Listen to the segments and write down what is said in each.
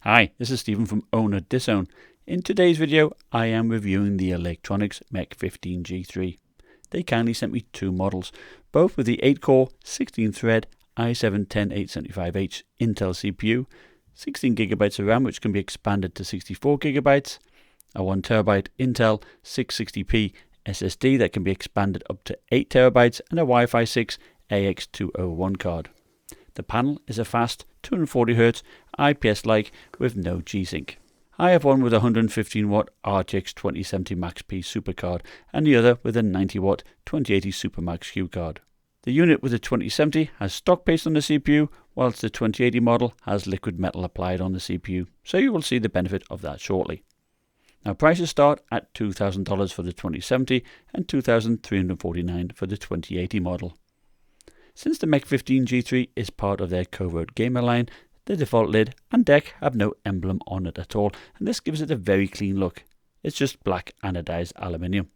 Hi, this is Stephen from Owner Disown. In today's video, I am reviewing the Eluktronics Mech 15G3. They kindly sent me two models, both with the 8-core, 16-thread i7-10875H Intel CPU, 16GB of RAM which can be expanded to 64GB, a 1TB Intel 660p SSD that can be expanded up to 8TB, and a Wi-Fi 6 AX201 card. The panel is a fast 240Hz IPS-like with no G-Sync. I have one with a 115W RTX 2070 Max-P supercard and the other with a 90W 2080 Super Max-Q card. The unit with the 2070 has stock paste on the CPU, whilst the 2080 model has liquid metal applied on the CPU, so you will see the benefit of that shortly. Now prices start at $2,000 for the 2070 and $2,349 for the 2080 model. Since the Mech 15G3 is part of their covert gamer line, the default lid and deck have no emblem on it at all, and this gives it a very clean look. It's just black anodized aluminium.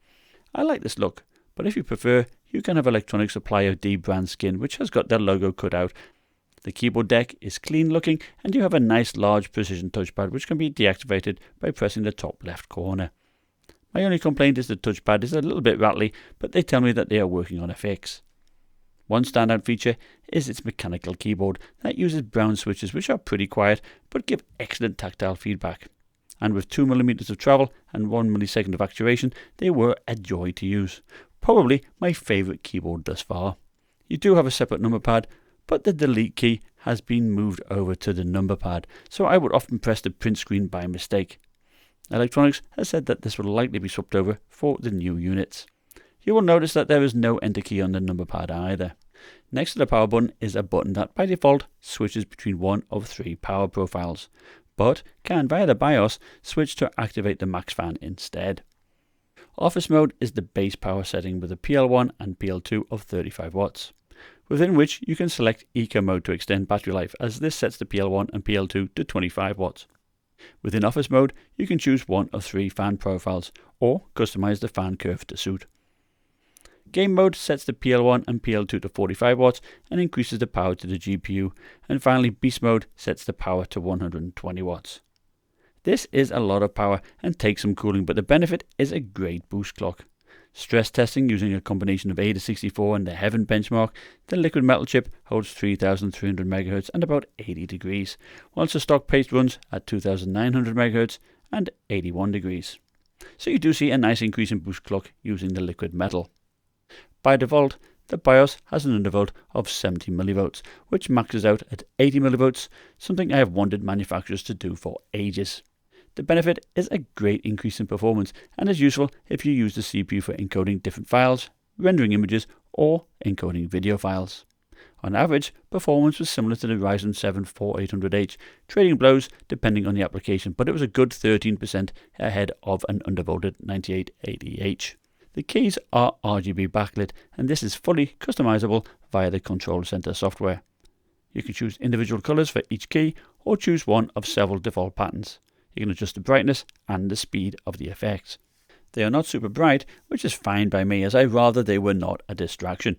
I like this look, but if you prefer, you can have Eluktronics supply a D brand skin which has got their logo cut out. The keyboard deck is clean looking, and you have a nice large precision touchpad which can be deactivated by pressing the top left corner. My only complaint is the touchpad is a little bit rattly, but they tell me that they are working on a fix. One standout feature is its mechanical keyboard that uses brown switches which are pretty quiet but give excellent tactile feedback. And with 2mm of travel and 1 millisecond of actuation, they were a joy to use. Probably my favourite keyboard thus far. You do have a separate number pad, but the delete key has been moved over to the number pad, so I would often press the print screen by mistake. Eluktronics has said that this will likely be swapped over for the new units. You will notice that there is no enter key on the number pad either. Next to the power button is a button that by default switches between one of three power profiles, but can via the BIOS switch to activate the max fan instead. Office mode is the base power setting with a PL1 and PL2 of 35W, within which you can select Eco mode to extend battery life, as this sets the PL1 and PL2 to 25W. Within office mode, you can choose one of three fan profiles, or customize the fan curve to suit. Game mode sets the PL1 and PL2 to 45W and increases the power to the GPU, and finally Beast mode sets the power to 120W. This is a lot of power and takes some cooling, but the benefit is a great boost clock. Stress testing using a combination of Ada64 and the Heaven benchmark, the liquid metal chip holds 3300 MHz and about 80 degrees, whilst the stock paste runs at 2900 MHz and 81 degrees. So you do see a nice increase in boost clock using the liquid metal. By default, the BIOS has an undervolt of 70 mV, which maxes out at 80 mV, something I have wanted manufacturers to do for ages. The benefit is a great increase in performance and is useful if you use the CPU for encoding different files, rendering images, or encoding video files. On average, performance was similar to the Ryzen 7 4800H, trading blows depending on the application, but it was a good 13% ahead of an undervolted 9880H. The keys are RGB backlit, and this is fully customizable via the Control Center software. You can choose individual colors for each key or choose one of several default patterns. You can adjust the brightness and the speed of the effects. They are not super bright, which is fine by me, as I rather they were not a distraction.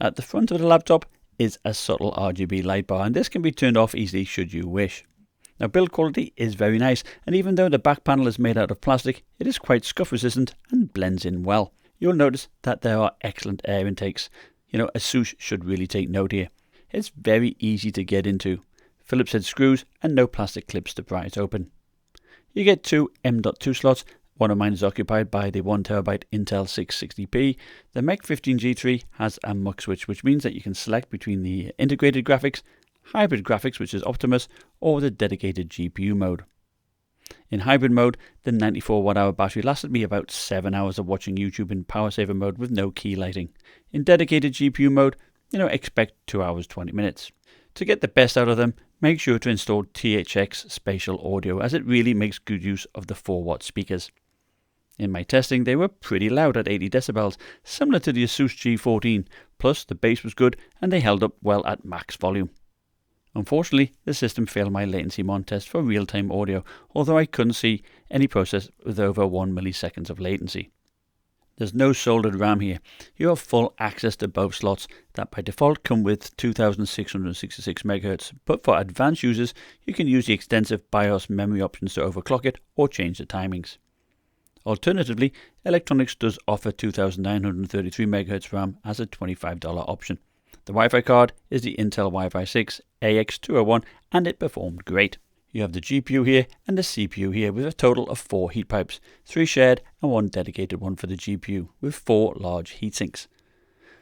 At the front of the laptop is a subtle RGB light bar, and this can be turned off easily should you wish. Now build quality is very nice, and even though the back panel is made out of plastic, it is quite scuff resistant and blends in well. You'll notice that there are excellent air intakes. A swoosh should really take note here. It's very easy to get into. Phillips head screws and no plastic clips to pry it open. You get two M.2 slots. One of mine is occupied by the 1TB Intel 660p. The Mech 15G3 has a mux switch, which means that you can select between the integrated graphics, hybrid graphics, which is Optimus, or the dedicated GPU mode. In hybrid mode, the 94Wh battery lasted me about 7 hours of watching YouTube in power saver mode with no key lighting. In dedicated GPU mode, expect 2 hours 20 minutes. To get the best out of them, make sure to install THX spatial audio, as it really makes good use of the 4W speakers. In my testing, they were pretty loud at 80 decibels, similar to the Asus G14, plus the bass was good and they held up well at max volume. Unfortunately, the system failed my latency mon test for real-time audio, although I couldn't see any process with over 1 millisecond of latency. There's no soldered RAM here. You have full access to both slots that by default come with 2666 MHz, but for advanced users you can use the extensive BIOS memory options to overclock it or change the timings. Alternatively, Eluktronics does offer 2933 MHz RAM as a $25 option. The Wi-Fi card is the Intel Wi-Fi 6 AX201 and it performed great. You have the GPU here and the CPU here with a total of 4 heat pipes, 3 shared and 1 dedicated one for the GPU with 4 large heatsinks.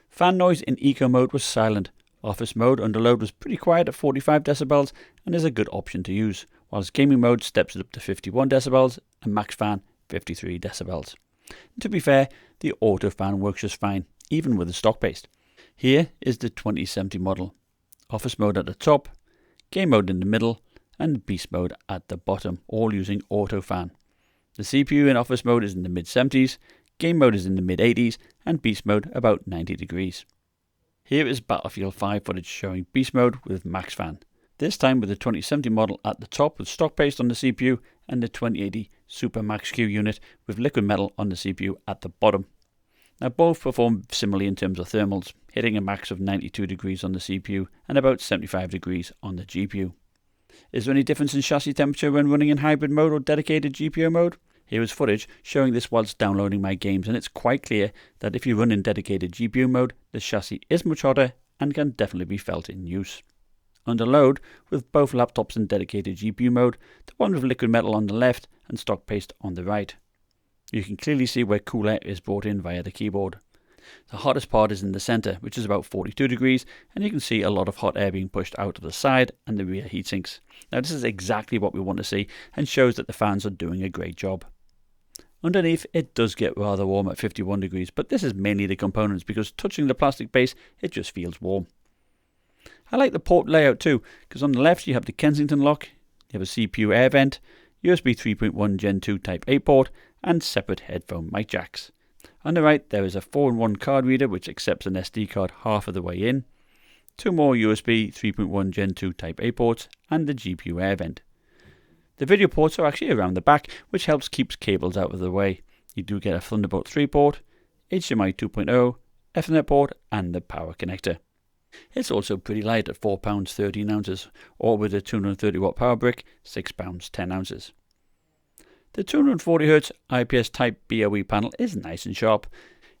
Fan noise in eco mode was silent. Office mode under load was pretty quiet at 45 decibels and is a good option to use, whilst gaming mode steps it up to 51 decibels and max fan 53 decibels. And to be fair, the auto fan works just fine, even with the stock based. Here is the 2070 model. Office mode at the top, game mode in the middle, and beast mode at the bottom, all using auto fan. The CPU in office mode is in the mid 70s, game mode is in the mid 80s, and beast mode about 90 degrees. Here is Battlefield 5 footage showing beast mode with max fan. This time with the 2070 model at the top with stock paste on the CPU and the 2080 Super Max-Q unit with liquid metal on the CPU at the bottom. Now both perform similarly in terms of thermals, hitting a max of 92 degrees on the CPU and about 75 degrees on the GPU. Is there any difference in chassis temperature when running in hybrid mode or dedicated GPU mode? Here is footage showing this whilst downloading my games, and it's quite clear that if you run in dedicated GPU mode, the chassis is much hotter and can definitely be felt in use. Under load, with both laptops in dedicated GPU mode, the one with liquid metal on the left and stock paste on the right. You can clearly see where cool air is brought in via the keyboard. The hottest part is in the center, which is about 42 degrees, and you can see a lot of hot air being pushed out of the side and the rear heatsinks. Now this is exactly what we want to see and shows that the fans are doing a great job. Underneath it does get rather warm at 51 degrees, but this is mainly the components because touching the plastic base it just feels warm. I like the port layout too, because on the left you have the Kensington lock, you have a CPU air vent, USB 3.1 Gen 2 Type A port, and separate headphone mic jacks. On the right there is a 4-in-1 card reader which accepts an SD card half of the way in, 2 more USB 3.1 Gen 2 Type A ports, and the GPU air vent. The video ports are actually around the back, which helps keep cables out of the way. You do get a Thunderbolt 3 port, HDMI 2.0, Ethernet port, and the power connector. It's also pretty light at 4 pounds 13 ounces, or with a 230 watt power brick, 6 pounds 10 ounces. The 240Hz IPS Type BOE panel is nice and sharp.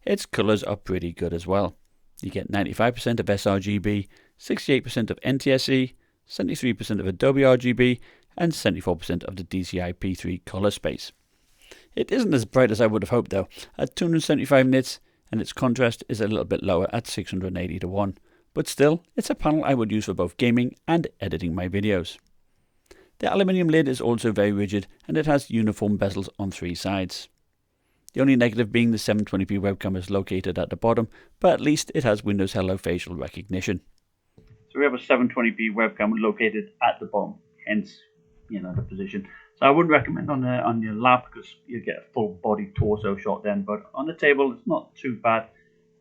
Its colours are pretty good as well. You get 95% of sRGB, 68% of NTSC, 73% of Adobe RGB, and 74% of the DCI P3 colour space. It isn't as bright as I would have hoped though, at 275 nits, and its contrast is a little bit lower at 680 to 1. But still, it's a panel I would use for both gaming and editing my videos. The aluminium lid is also very rigid and it has uniform bezels on 3 sides. The only negative being the 720p webcam is located at the bottom, but at least it has Windows Hello facial recognition. So we have a 720p webcam located at the bottom, hence, the position. So I wouldn't recommend on your lap because you get a full body torso shot then, but on the table it's not too bad.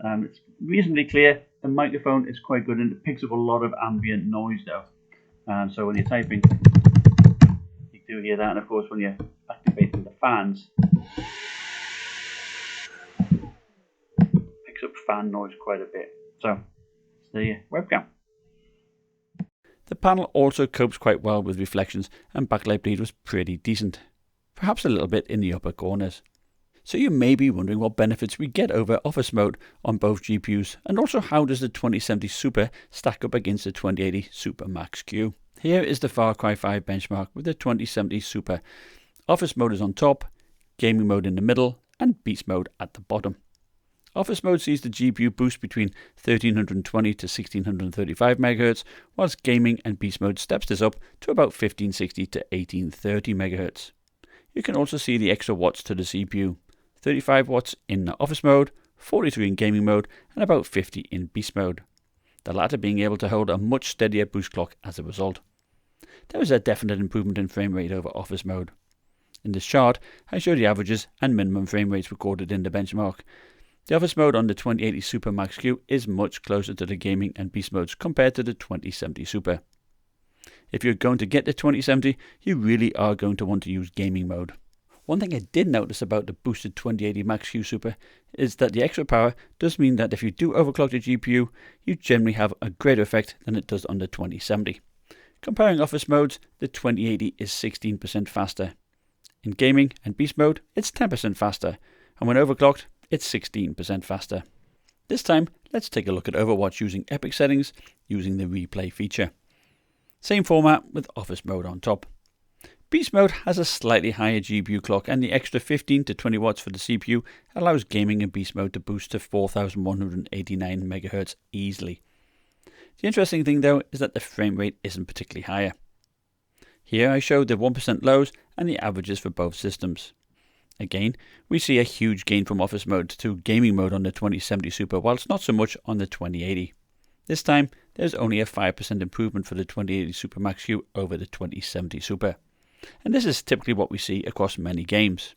It's reasonably clear. The microphone is quite good and it picks up a lot of ambient noise though. So when you're typing, you do hear that, and of course when you're activating the fans, picks up fan noise quite a bit. So it's the webcam. The panel also copes quite well with reflections, and backlight bleed was pretty decent, perhaps a little bit in the upper corners. So you may be wondering what benefits we get over office mode on both GPUs, and also how does the 2070 Super stack up against the 2080 Super Max-Q. Here is the Far Cry 5 benchmark with the 2070 Super. Office mode is on top, gaming mode in the middle, and beast mode at the bottom. Office mode sees the GPU boost between 1320 to 1635 MHz, whilst gaming and beast mode steps this up to about 1560 to 1830 MHz. You can also see the extra watts to the CPU. 35 watts in office mode, 43 in gaming mode, and about 50 in beast mode. The latter being able to hold a much steadier boost clock as a result. There is a definite improvement in frame rate over office mode. In this chart, I show the averages and minimum frame rates recorded in the benchmark. The office mode on the 2080 Super Max-Q is much closer to the gaming and beast modes compared to the 2070 Super. If you're going to get the 2070, you really are going to want to use gaming mode. One thing I did notice about the boosted 2080 Max-Q Super is that the extra power does mean that if you do overclock the GPU, you generally have a greater effect than it does on the 2070. Comparing office modes, the 2080 is 16% faster. In gaming and beast mode, it's 10% faster, and when overclocked, it's 16% faster. This time, let's take a look at Overwatch using Epic settings using the replay feature. Same format with office mode on top. Beast mode has a slightly higher GPU clock, and the extra 15 to 20 watts for the CPU allows gaming in beast mode to boost to 4189 MHz easily. The interesting thing though is that the frame rate isn't particularly higher. Here I showed the 1% lows and the averages for both systems. Again, we see a huge gain from office mode to gaming mode on the 2070 Super, whilst not so much on the 2080. This time, there's only a 5% improvement for the 2080 Super Max-Q over the 2070 Super. And this is typically what we see across many games.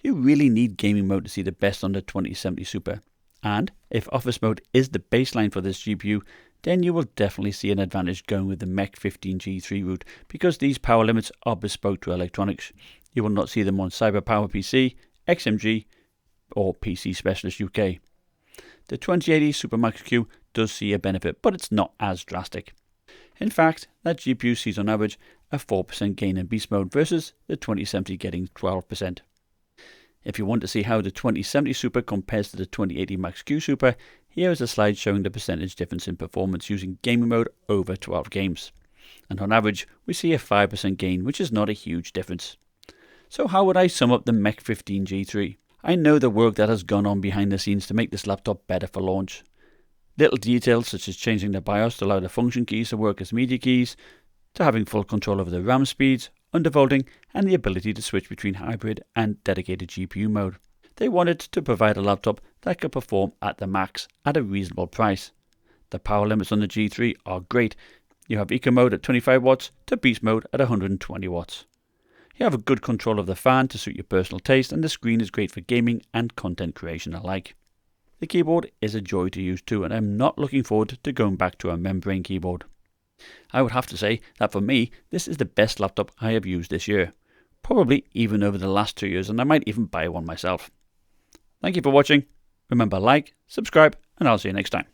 You really need gaming mode to see the best on the 2070 Super. And if office mode is the baseline for this GPU, then you will definitely see an advantage going with the Mech 15G3 route, because these power limits are bespoke to Eluktronics. You will not see them on CyberPower PC, XMG or PC Specialist UK. The 2080 Super Max-Q does see a benefit, but it's not as drastic. In fact, that GPU sees on average a 4% gain in beast mode versus the 2070 getting 12%. If you want to see how the 2070 Super compares to the 2080 Max-Q Super, here is a slide showing the percentage difference in performance using gaming mode over 12 games. And on average, we see a 5% gain, which is not a huge difference. So how would I sum up the Mech 15G3? I know the work that has gone on behind the scenes to make this laptop better for launch. Little details such as changing the BIOS to allow the function keys to work as media keys, to having full control over the RAM speeds, undervolting, and the ability to switch between hybrid and dedicated GPU mode. They wanted to provide a laptop that could perform at the max at a reasonable price. The power limits on the G3 are great. You have Eco mode at 25 watts to Beast mode at 120 watts. You have a good control of the fan to suit your personal taste, and the screen is great for gaming and content creation alike. The keyboard is a joy to use too, and I'm not looking forward to going back to a membrane keyboard. I would have to say that for me, this is the best laptop I have used this year. Probably even over the last 2 years, and I might even buy one myself. Thank you for watching. Remember, like, subscribe, and I'll see you next time.